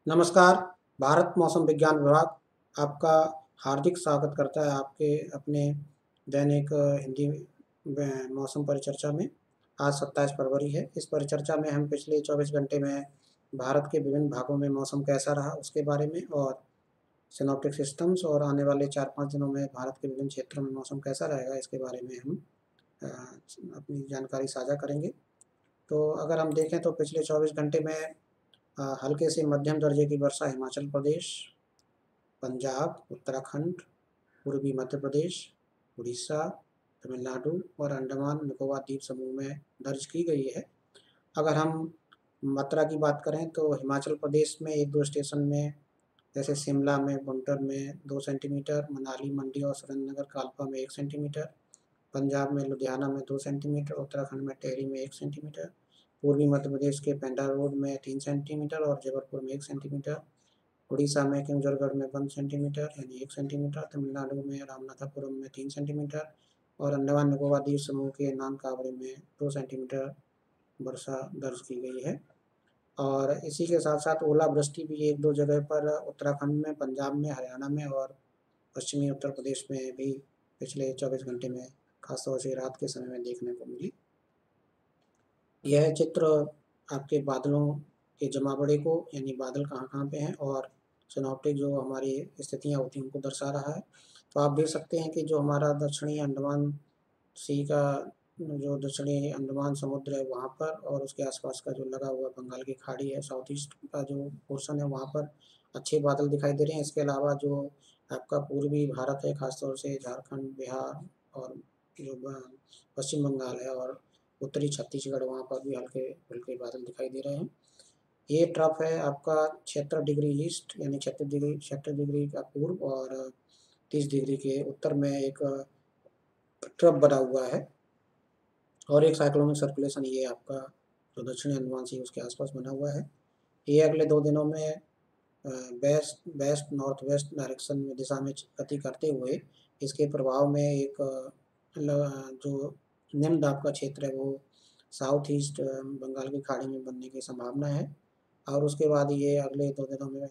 नमस्कार। भारत मौसम विज्ञान विभाग आपका हार्दिक स्वागत करता है आपके अपने दैनिक हिंदी मौसम परिचर्चा में। आज 27 फरवरी है। इस परिचर्चा में हम पिछले 24 घंटे में भारत के विभिन्न भागों में मौसम कैसा रहा उसके बारे में और सिनॉप्टिक सिस्टम्स और आने वाले 4-5 दिनों में भारत के विभिन्न क्षेत्रों में मौसम कैसा रहेगा इसके बारे में हम अपनी जानकारी साझा करेंगे। तो अगर हम देखें तो पिछले 24 घंटे में हल्के से मध्यम दर्जे की वर्षा हिमाचल प्रदेश, पंजाब, उत्तराखंड, पूर्वी मध्य प्रदेश, उड़ीसा, तमिलनाडु और अंडमान निकोबार द्वीप समूह में दर्ज की गई है। अगर हम मात्रा की बात करें तो हिमाचल प्रदेश में 1-2 स्टेशन में जैसे शिमला में, बुंटर में 2 सेंटीमीटर, मनाली, मंडी और सुरेंद्रनगर कालपा में 1 सेंटीमीटर, पंजाब में लुधियाना में 2 सेंटीमीटर, उत्तराखंड में टिहरी में 1 सेंटीमीटर, पूर्वी मध्य प्रदेश के पेंड्रा रोड में 3 सेंटीमीटर और जबलपुर में 1 सेंटीमीटर, उड़ीसा में किंजरगढ़ में 1 सेंटीमीटर यानी 1 सेंटीमीटर, तमिलनाडु में रामनाथपुरम में 3 सेंटीमीटर और अंडमान निकोबार द्वीप समूह के नानकावरे में 2 सेंटीमीटर वर्षा दर्ज की गई है। और इसी के साथ साथ ओलावृष्टि भी 1-2 जगह पर उत्तराखंड में, पंजाब में, हरियाणा में और पश्चिमी उत्तर प्रदेश में भी पिछले 24 घंटे में खासतौर से रात के समय में देखने को मिली। यह चित्र आपके बादलों के जमावड़े को यानी बादल कहाँ-कहाँ पे हैं और सिनॉप्टिक जो हमारी स्थितियाँ होती हैं उनको दर्शा रहा है। तो आप देख सकते हैं कि जो हमारा दक्षिणी अंडमान सी का जो दक्षिणी अंडमान समुद्र है वहाँ पर और उसके आसपास का जो लगा हुआ बंगाल की खाड़ी है, साउथ ईस्ट का जो पोर्शन है वहाँ पर अच्छे बादल दिखाई दे रहे हैं। इसके अलावा जो आपका पूर्वी भारत है, खासतौर से झारखंड, बिहार और जो पश्चिम बंगाल है और उत्तरी छत्तीसगढ़ वहाँ पर भी हल्के बादल दिखाई दे रहे हैं। ये ट्रफ है आपका 76 डिग्री ईस्ट यानी 36 डिग्री का पूर्व और 30 डिग्री के उत्तर में एक ट्रफ बना हुआ है और एक साइक्लोनिक सर्कुलेशन ये आपका जो दक्षिणी अंडमान सी उसके आसपास बना हुआ है। ये अगले 2 दिनों में west west north west direction में दिशा में गति करते हुए इसके प्रभाव में एक जो निम्न दाब का क्षेत्र है वो साउथ ईस्ट बंगाल की खाड़ी में बनने की संभावना है और उसके बाद ये अगले 2 दिनों में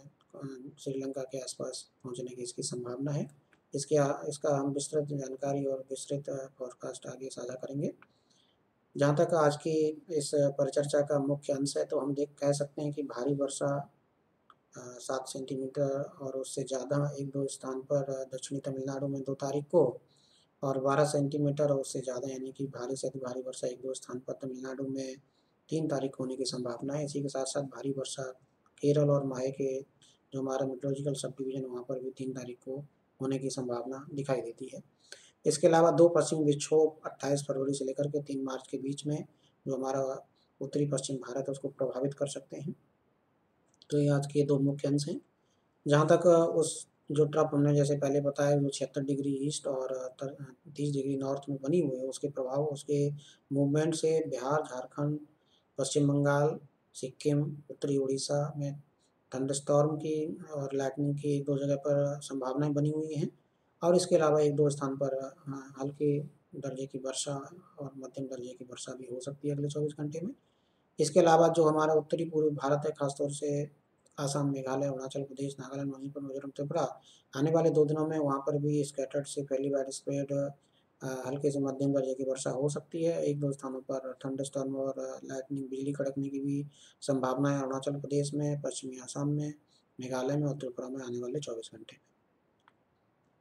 श्रीलंका के आसपास पहुंचने की इसकी संभावना है। इसका हम विस्तृत जानकारी और विस्तृत फोरकास्ट आगे साझा करेंगे। जहाँ तक आज की इस परिचर्चा का मुख्य अंश है तो हम कह सकते हैं कि भारी वर्षा 7 सेंटीमीटर और उससे ज़्यादा 1-2 स्थान पर दक्षिणी तमिलनाडु में 2 तारीख को और 12 सेंटीमीटर और उससे ज़्यादा यानी कि भारी से अति भारी वर्षा 1-2 स्थान पर तमिलनाडु में 3 तारीख होने की संभावना है। इसी के साथ साथ भारी वर्षा केरल और माहे के जो हमारा मेट्रोलॉजिकल सब डिवीज़न वहाँ पर भी 3 तारीख को होने की संभावना दिखाई देती है। इसके अलावा 2 पश्चिमी विक्षोभ 28 फरवरी से लेकर के 3 मार्च के बीच में जो हमारा उत्तरी पश्चिम भारत है उसको प्रभावित कर सकते हैं। तो ये आज के 2 मुख्य अंश हैं। जहाँ तक उस जो ट्रफ हमने जैसे पहले बताया जो 76 डिग्री ईस्ट और 30 डिग्री नॉर्थ में बनी हुई है उसके प्रभाव उसके मूवमेंट से बिहार, झारखंड, पश्चिम बंगाल, सिक्किम, उत्तरी उड़ीसा में थंडरस्टॉर्म की और लाइटनिंग की 1-2 जगह पर संभावनाएं बनी हुई हैं और इसके अलावा 1-2 स्थान पर हल्के दर्जे की वर्षा और मध्यम दर्जे की वर्षा भी हो सकती है अगले 24 घंटे में। इसके अलावा जो हमारा उत्तरी पूर्वी भारत है खासतौर से आसाम, मेघालय, अरुणाचल प्रदेश, नागालैंड, मणिपुर, मिजोरम, त्रिपुरा आने वाले 2 दिनों में वहाँ पर भी स्कैटर्ड से फैली वाइड स्प्रेड हल्के से मध्यम दर्जे की वर्षा हो सकती है। 1-2 स्थानों पर थंडरस्टॉर्म और लाइटनिंग बिजली कड़कने की भी संभावना है अरुणाचल प्रदेश में, पश्चिमी आसाम में, मेघालय में और त्रिपुरा में आने वाले 24 घंटे में।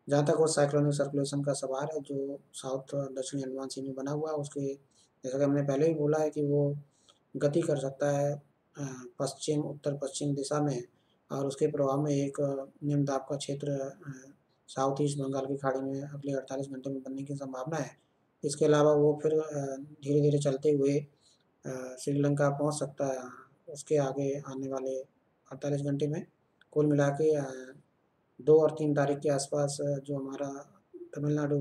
जहाँ तक वो साइक्लोनिक सर्कुलेशन का सवाल है जो साउथ दक्षिणी अंडमान सी में बना हुआ है उसके जैसा कि हमने पहले भी बोला है कि वो गति कर सकता है पश्चिम उत्तर पश्चिम दिशा में और उसके प्रभाव में एक निम्न दाब का क्षेत्र साउथ ईस्ट बंगाल की खाड़ी में अगले 48 घंटे में बनने की संभावना है। इसके अलावा वो फिर धीरे धीरे चलते हुए श्रीलंका पहुंच सकता है उसके आगे आने वाले 48 घंटे में। कुल मिला के 2 और 3 तारीख के आसपास जो हमारा तमिलनाडु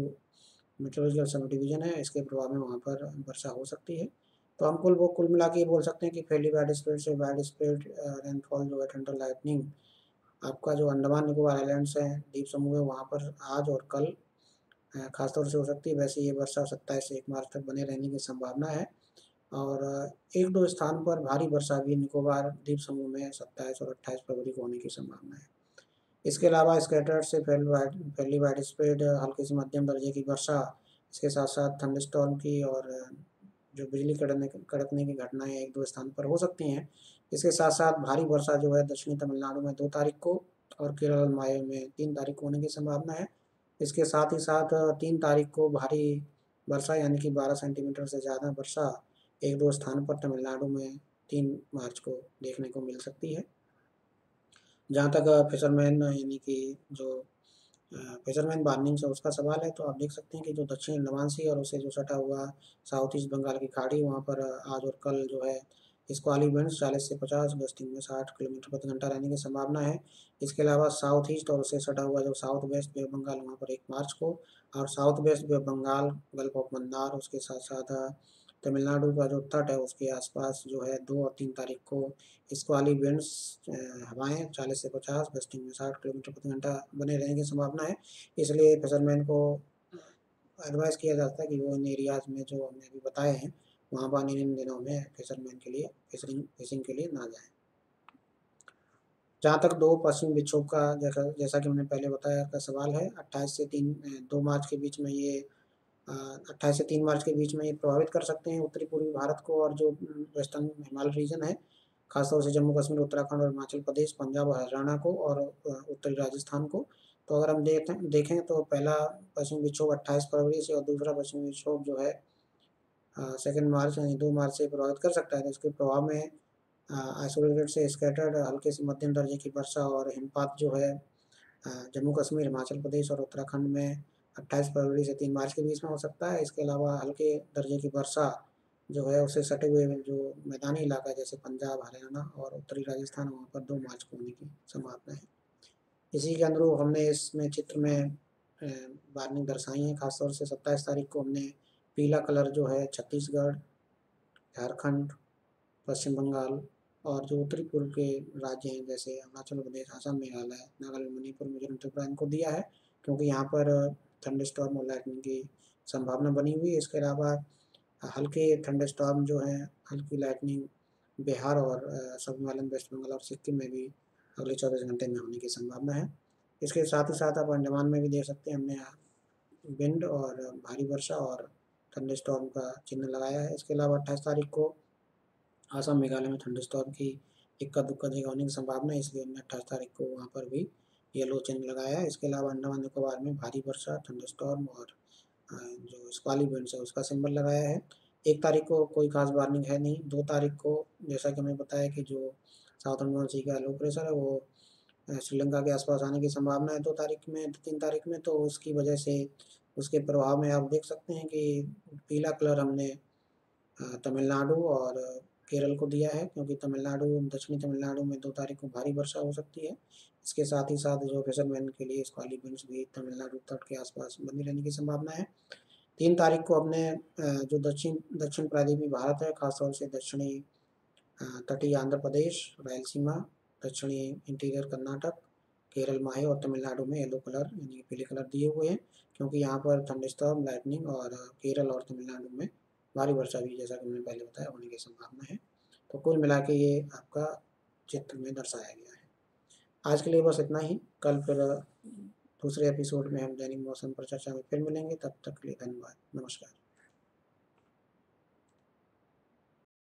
मेट्रोलॉजिकल सब डिवीज़न है इसके प्रभाव में वहाँ पर वर्षा हो सकती है। तो हम कुल मिला के ये बोल सकते हैं कि फैली वाइड स्प्रेड से वाइड स्प्रेड रेनफॉल जो है थंडर लाइटनिंग आपका जो अंडमान निकोबार आइलैंड्स हैं द्वीप समूह है वहाँ पर आज और कल खासतौर से हो सकती है। वैसे ये वर्षा 27 से 1 मार्च तक बने रहने की संभावना है और एक दो स्थान पर भारी वर्षा भी निकोबार द्वीप समूह में 27 और 28 फरवरी को होने की संभावना है। इसके अलावा स्कैटर्ड से फैली वाइड स्प्रेड हल्की से मध्यम दर्जे की वर्षा, इसके साथ साथ थंडरस्टॉर्म की और जो बिजली कड़कने की घटनाएं एक दो स्थान पर हो सकती हैं। इसके साथ साथ भारी वर्षा जो है दक्षिणी तमिलनाडु में 2 तारीख को और केरल माहे में 3 तारीख को होने की संभावना है। इसके साथ ही साथ 3 तारीख को भारी वर्षा यानी कि 12 सेंटीमीटर से ज़्यादा वर्षा एक दो स्थान पर तमिलनाडु में 3 मार्च को देखने को मिल सकती है। जहाँ तक फिशरमैन यानी कि जो फिशरमैन वार्निंग से उसका सवाल है, तो आप देख सकते हैं कि जो दक्षिण अंडमान सी और उसे जो सटा हुआ साउथ ईस्ट बंगाल की खाड़ी, वहाँ पर आज और कल जो है स्क्वाली विंड्स 40 से 50, गस्टिंग में 60 किलोमीटर प्रति घंटा रहने की संभावना है। इसके अलावा साउथ ईस्ट और उसे सटा हुआ जो south west bay of Bengal, वहाँ पर 1 मार्च को, और south west bay of Bengal, gulf of Mannar, उसके साथ साथ तमिलनाडु का जो तट है उसके आसपास जो है 2 और 3 तारीख को स्क्वाली विंड्स हवाएं 40 से 50, गस्टिंग में 60 किलोमीटर प्रति घंटा बने रहने की संभावना है। इसलिए फिशरमैन को एडवाइस किया जाता है कि वो इन एरियाज में जो हमने अभी बताए हैं वहाँ पर इन दिनों में फिशरमैन के लिए फिशिंग के लिए ना जाएं। जहाँ तक दो पश्चिमी विक्षोभ का जैसा कि मैंने पहले बताया का सवाल है, 2 मार्च के बीच में ये 28 से 3 मार्च के बीच में ये प्रभावित कर सकते हैं उत्तरी पूर्वी भारत को, और जो वेस्टर्न हिमालय रीजन है खासतौर से जम्मू कश्मीर, उत्तराखंड और हिमाचल प्रदेश, पंजाब और हरियाणा को, और उत्तरी राजस्थान को। तो अगर हम देखें तो पहला पश्चिमी विक्षोभ 28 फरवरी से और दूसरा पश्चिमी विक्षोभ जो है 2 मार्च यानी 2 मार्च से प्रभावित कर सकता है। तो इसके प्रभाव में आइसोलेटेड से स्कैटर्ड हल्के से मध्यम दर्जे की वर्षा और हिमपात जो है जम्मू कश्मीर, हिमाचल प्रदेश और उत्तराखंड में 28 फरवरी से 3 मार्च के बीच में हो सकता है। इसके अलावा हल्के दर्जे की वर्षा जो है उससे सटे हुए जो मैदानी इलाका है जैसे पंजाब, हरियाणा और उत्तरी राजस्थान, वहाँ पर 2 मार्च को होने की संभावना है। इसी के अनुरूप हमने इसमें चित्र में वार्निंग दर्शाई है। खासतौर से 27 तारीख को हमने पीला कलर जो है छत्तीसगढ़, झारखंड, पश्चिम बंगाल और जो उत्तरी पूर्व के राज्य हैं जैसे अरुणाचल प्रदेश, असम, मेघालय, नागालैंड, मणिपुर, मिजोरम, त्रिपुरा, इनको दिया है क्योंकि यहाँ पर थंडरस्टॉर्म और लाइटनिंग की संभावना बनी हुई है। इसके अलावा हल्के थंडरस्टॉर्म जो है, हल्की लाइटनिंग बिहार और सब हिमालयन, वेस्ट बंगाल और सिक्किम में भी अगले 24 घंटे में होने की संभावना है। इसके साथ ही साथ आप अंडमान में भी देख सकते हैं, हमने विंड और भारी वर्षा और थंडरस्टॉर्म का चिन्ह लगाया है। इसके अलावा 28 तारीख को असम, मेघालय में थंडरस्टॉर्म की इक्का दुक्का जगह होने की संभावना है, इसलिए हमने 28 तारीख को वहाँ पर भी येलो चिन्ह लगाया है। इसके अलावा अंडमान निकोबार में भारी वर्षा, थंडरस्टॉर्म और जो स्क्वाली विंड्स है उसका सिंबल लगाया है। 1 तारीख को कोई खास वार्निंग है नहीं। 2 तारीख को जैसा कि हमें बताया कि जो साउथ अंडमान सी का लो प्रेशर है वो श्रीलंका के आसपास आने की संभावना है 2 तारीख में, 3 तारीख में। तो उसकी वजह से उसके प्रभाव में आप देख सकते हैं कि पीला कलर हमने तमिलनाडु और केरल को दिया है क्योंकि दक्षिणी तमिलनाडु में 2 तारीख को भारी वर्षा हो सकती है। इसके साथ ही साथ जो फिशरमैन के लिए स्क्वाली विंड्स भी तमिलनाडु तट के आसपास बनी रहने की संभावना है। 3 तारीख को अपने जो दक्षिण दक्षिण प्रायद्वीपीय भारत है, खासतौर से दक्षिणी तटीय आंध्र प्रदेश, रायलसीमा, दक्षिणी इंटीरियर कर्नाटक, केरल माहे और तमिलनाडु में येलो कलर यानी पीले कलर दिए हुए हैं क्योंकि यहाँ पर थंडरस्टॉर्म, लाइटनिंग और केरल और तमिलनाडु में भारी वर्षा भी जैसा कि मैंने पहले बताया होने की संभावना है। तो कुल मिला के ये आपका चित्र में दर्शाया गया है। आज के लिए बस इतना ही। कल फिर दूसरे एपिसोड में हम दैनिक मौसम पर चर्चा में फिर मिलेंगे। तब तक के लिए धन्यवाद। नमस्कार।